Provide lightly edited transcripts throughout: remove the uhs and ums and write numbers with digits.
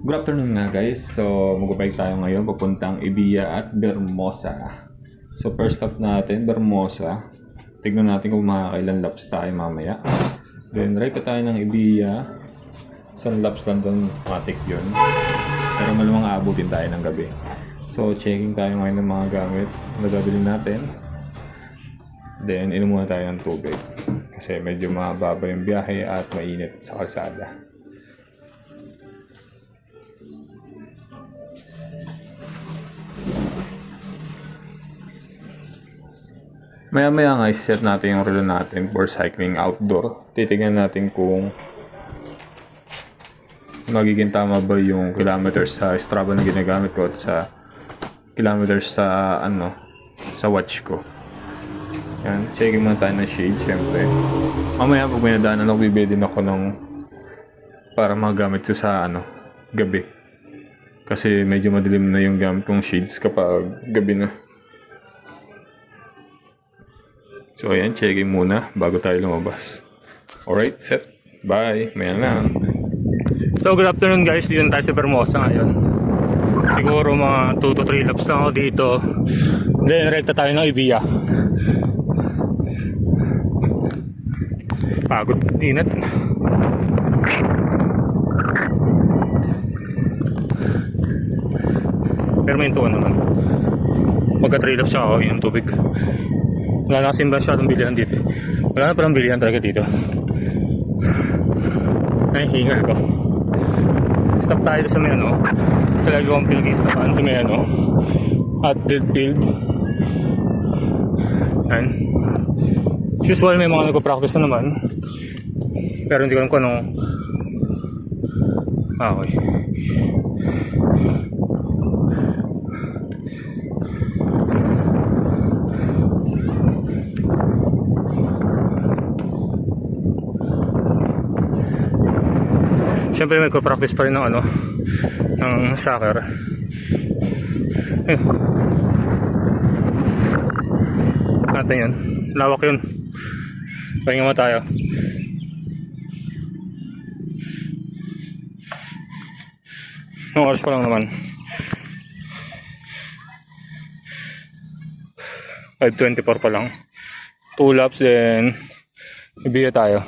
Good afternoon nga guys. So magbabike tayo ngayon papuntang Ibiya at Bermosa. So first stop natin, Bermosa. Tignan natin kung makakailan laps tayo mamaya. Then right na tayo ng Ibiya. Isang laps lang doon, matik yun. Pero malamang aabutin tayo ng gabi. So checking tayo ngayon ng mga gamit na gagawin natin. Then inom muna tayo ng tubig. Kasi medyo mababa yung biyahe at mainit sa kalsada. Maya-maya nga iset natin yung relo natin for cycling outdoor. Titignan natin kung magiging tama ba yung kilometers sa Strava na ginagamit ko at sa kilometers sa sa watch ko. Yan, checking muna tayo ng shade syempre. Mamaya pag may nadaanan ako, bibili din ako ng para magamit ko sa gabi. Kasi medyo madilim na yung gamit kong shades kapag gabi na. So ayan, checking muna bago tayo lumabas. Alright, set. Bye. Maya na. So good afternoon guys, dito tayo sa Bermosa ngayon. Siguro mga 2 to 3 laps lang ako dito. Then rekta tayo ng Ibiya. Pagod, init. Pero may intuan naman. Pagka 3 laps ako, yung tubig. Wala na kasing masyadong bilihan dito. Wala na palang bilihan talaga dito. Ay, hingal ko. Stop tayo sa may sa lagi kong pilgis na paan sa may at Deadfield. Yan. Usual may mga nagpa-practice na naman. Pero hindi ko alam kung anong okay. Siyempre may ko-practice pa rin ng ng soccer. Natin yun. Lawak yun. Pahinga mo tayo. Ang oras pa lang naman. 5:24 pa lang. 2 laps then ibiya tayo.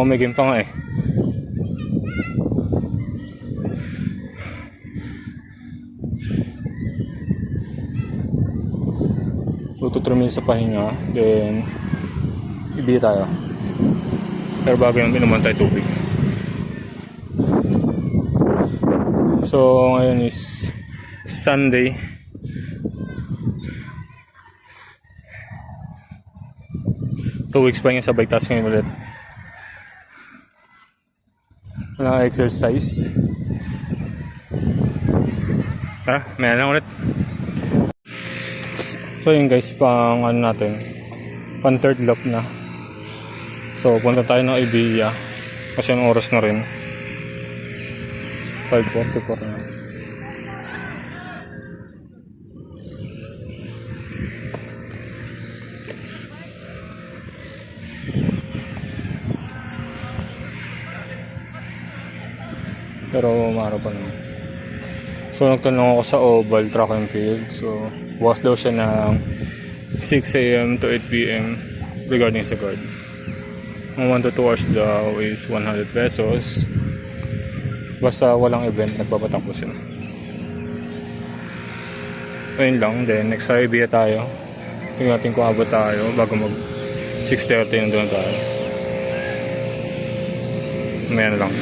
May game pa nga eh. Tututramin sa pahinga. Then ibiya tayo. Pero bago yung inuman tayo tubig. So ngayon is Sunday. Two weeks pa yung sa bike task ngayon ulit. Walang exercise. May lang ulit. So yun guys, pang natin, pang third lap na. So punta tayo ng Ibiya kasi ang oras na rin 5:44 na. Pero umara pa naman. So nagtanong ako sa Oval Track and Field. So bukas daw siya ng 6 AM to 8 PM regarding sa guard. Ang 1 to 2 hours daw is 100 pesos. Basta walang event, nagpapatakbo sila. Ayun lang. Then next time ibiya tayo. Tingnan natin kung abot tayo bago mag 6:30 yung doon tayo. Mayan lang.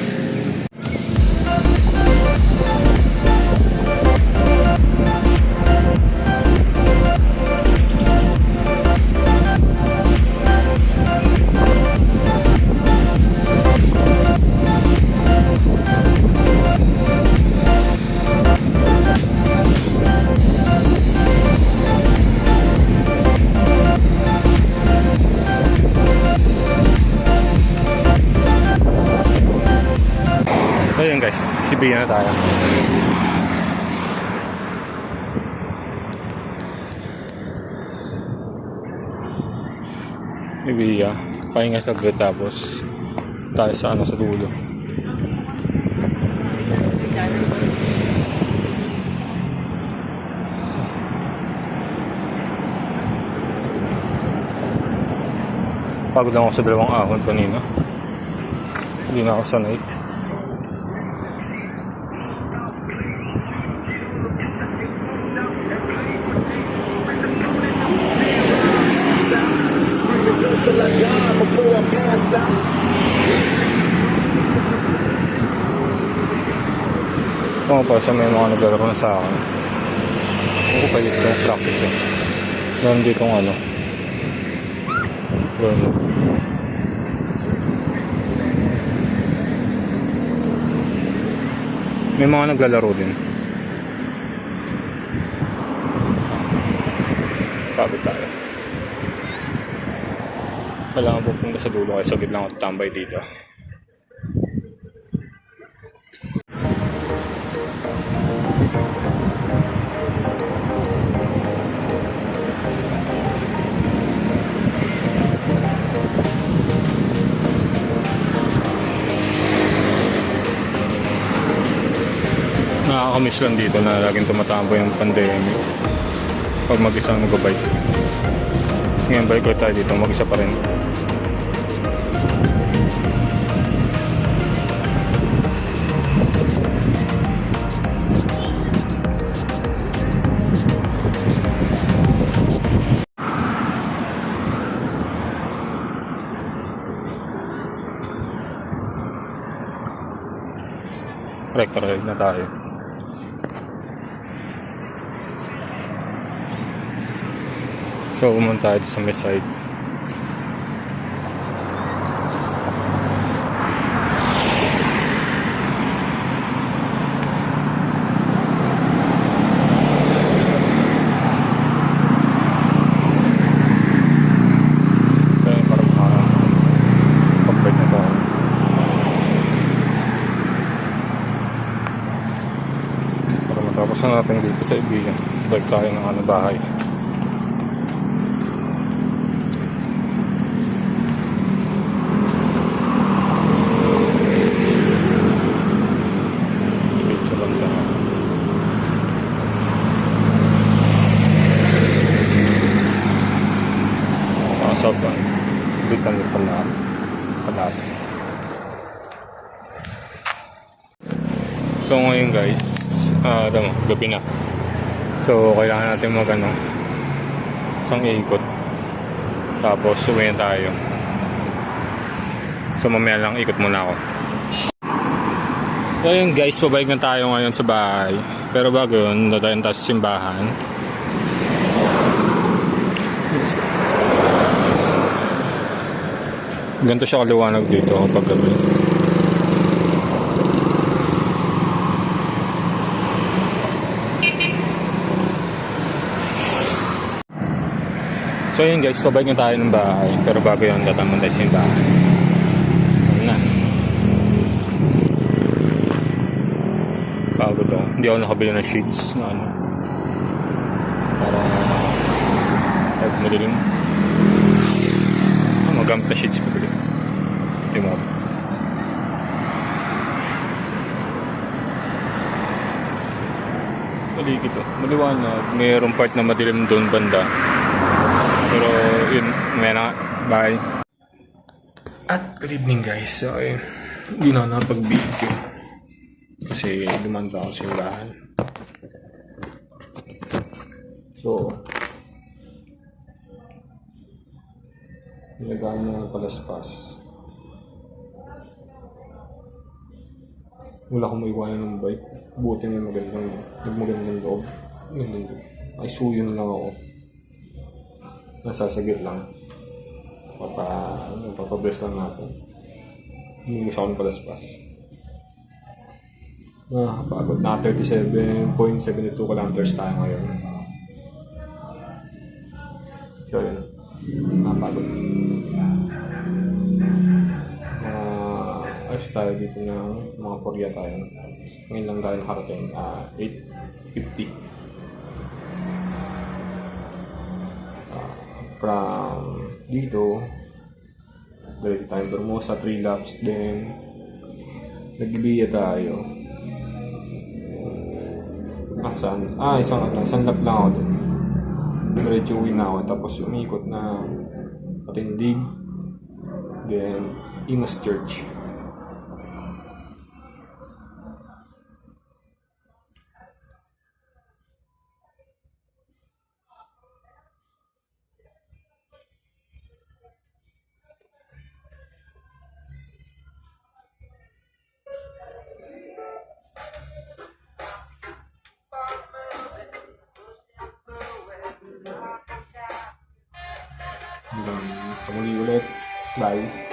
Ibiya na tayo. Ibiya. Pahinga saglit tapos tayo sa sa dulo. Pagod lang ako sa dalawang ahon kanina. Hindi na ako sanay. Kung pa sa may mga naglalaro na sa akin. Ako pa dito practice eh. Meron dito ano. May mga naglalaro din. Pagod tayo. Kailangan pupunta sa dulo kaya saglit lang ako tambay dito. Nakakamiss lang dito na laging tumatambo yung pandemic pag mag-isang nag-bike. Tapos ngayon balik ko tayo dito, mag-isa pa rin. Rector ride na tayo. So, umunta tayo sa may side. Kaya parang pag-bike na tayo. Para matapos na natin dito sa Ibiya. Bike tayo ng bahay. Sobrang bitan mo pala palas. So ngayon guys, gabi na. So kailangan natin isang ikot. Tapos uwi na tayo. So mamaya lang ikot muna ako. So yun guys, pabalik na tayo ngayon sa bahay. Pero bago yun, dadayan tayo sa simbahan. Ganito siya kaliwanag dito kapag gabi. So yun guys, pabalik na tayo ng bahay. Pero bago yun, tatamon tayo sa simbahan. Na. Pagod ako. Hindi ako nakabili ng sheets na para kahit madilim. Magamit na sheets pabili. Hindi mo. Maligid o. Maliwanag. Mayroong part na madilim doon banda. Pero yun. May na. Bye. At good evening guys. So hindi na nakapag-video. Kasi dumanda ako sa simbahan. So nilagaan na palaspas. Wala akong maiwanan ng bike. Buti na magandang loob. Ay suyo na lang ako. Nasasagit lang. Papabless lang natin. Hindi gusto akong palaspas. Pagod na 37.72 kilometers tayo ngayon. So yun. Napagod. Nag-request tayo dito ng mga pagya tayo. Ngayon lang tayo nakarating, 8:50. From dito, diretso tayo Bermosa, 3 laps, then nag-Ibiya tayo. Isang lap lang ako dun. Diretso uwi na ako, tapos umikot na Patindig, then Imus Church. Hanggang sa muli ulit. Bye.